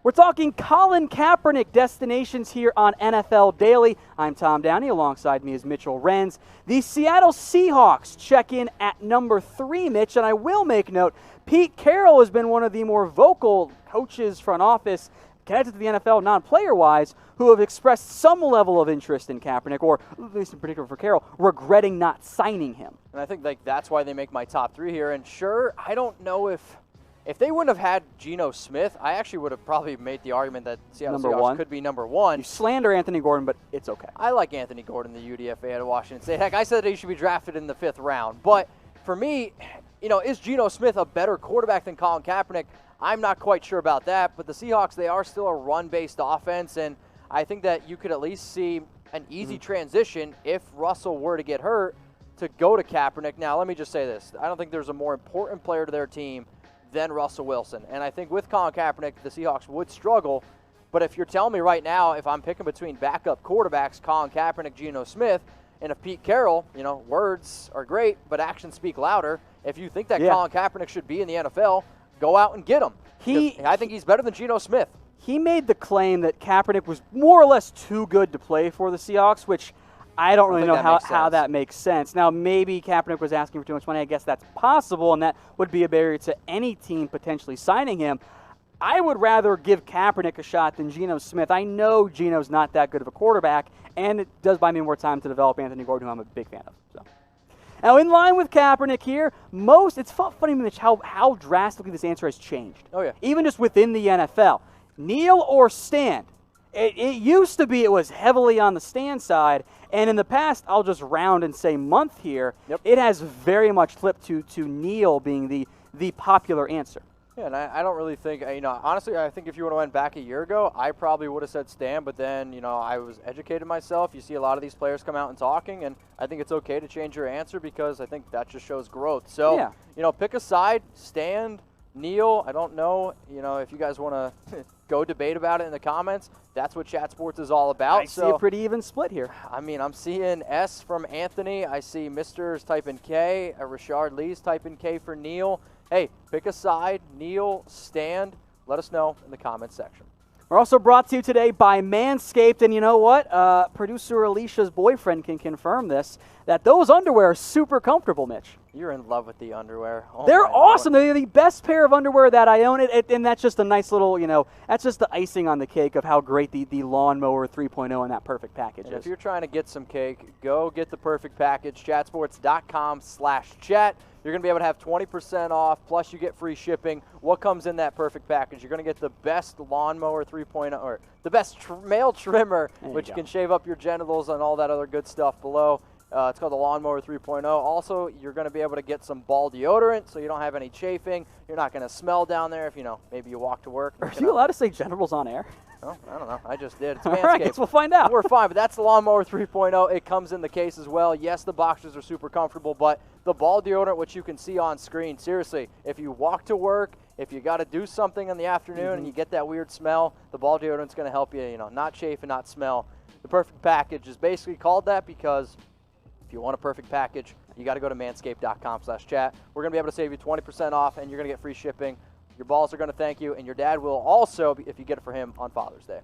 We're talking Colin Kaepernick destinations here on NFL Daily. I'm Tom Downey. Alongside me is Mitchell Renz. The Seattle Seahawks check in at number 3, Mitch, and I will make note, Pete Carroll has been one of the more vocal coaches, front office, connected to the NFL, non-player-wise, who have expressed some level of interest in Kaepernick, or at least in particular for Carroll, regretting not signing him. And I think that's why they make my top 3 here. And sure, I don't know if they wouldn't have had Geno Smith, I actually would have probably made the argument that Seattle Seahawks could be number 1. You slander Anthony Gordon, but it's okay. I like Anthony Gordon, the UDFA out of Washington State. Heck, I said that he should be drafted in the 5th round. But for me, is Geno Smith a better quarterback than Colin Kaepernick? I'm not quite sure about that. But the Seahawks, they are still a run-based offense, and I think that you could at least see an easy transition if Russell were to get hurt to go to Kaepernick. Now, let me just say this. I don't think there's a more important player to their team than Russell Wilson. And I think with Colin Kaepernick, the Seahawks would struggle. But if you're telling me right now, if I'm picking between backup quarterbacks, Colin Kaepernick, Geno Smith, and if Pete Carroll, words are great, but actions speak louder. If you think that Colin Kaepernick should be in the NFL, go out and get him. I think he's better than Geno Smith. He made the claim that Kaepernick was more or less too good to play for the Seahawks, which I don't really know how that makes sense. Now, maybe Kaepernick was asking for too much money. I guess that's possible, and that would be a barrier to any team potentially signing him. I would rather give Kaepernick a shot than Geno Smith. I know Geno's not that good of a quarterback, and it does buy me more time to develop Anthony Gordon, who I'm a big fan of. So, now, in line with Kaepernick here, it's funny, Mitch, how drastically this answer has changed. Oh, yeah. Even just within the NFL. Kneel or stand? It used to be it was heavily on the stand side, and in the past, I'll just round and say month here, it has very much flipped to kneel being the popular answer. Yeah, and I don't really think, honestly, I think if you would have went back a year ago, I probably would have said stand, but then, I was educated myself. You see a lot of these players come out and talking, and I think it's okay to change your answer because I think that just shows growth. So, pick a side, stand, kneel. I don't know, if you guys want to go debate about it in the comments. That's what Chat Sports is all about. I see a pretty even split here. I mean, I'm seeing S from Anthony. I see Mr.'s typing K. Richard Lee's typing K for Neil. Hey, pick a side, kneel, stand. Let us know in the comments section. We're also brought to you today by Manscaped, and you know what? Producer Alicia's boyfriend can confirm this, that those underwear are super comfortable, Mitch. You're in love with the underwear. Oh, they're awesome. They're the best pair of underwear that I own, and that's just a nice little, that's just the icing on the cake of how great the Lawnmower 3.0 and that perfect package is. If you're trying to get some cake, go get the perfect package, chatsports.com/chat. You're going to be able to have 20% off, plus you get free shipping. What comes in that perfect package? You're going to get the best Lawnmower 3.0, or the best male trimmer, which can shave up your genitals and all that other good stuff below. It's called the Lawnmower 3.0. Also, you're going to be able to get some ball deodorant so you don't have any chafing. You're not going to smell down there if, maybe you walk to work. Are you allowed to say genitals on air? Oh, I don't know. I just did. It's Manscaped. All right, guess we'll find out. We're fine, but that's the Lawnmower 3.0. It comes in the case as well. Yes, the boxers are super comfortable, but the ball deodorant, which you can see on screen, seriously, if you walk to work, if you got to do something in the afternoon and you get that weird smell, the ball deodorant's going to help you, not chafe and not smell. The perfect package is basically called that because if you want a perfect package, you got to go to manscaped.com/chat. We're going to be able to save you 20% off, and you're going to get free shipping. Your balls are going to thank you, and your dad will also, if you get it for him, on Father's Day.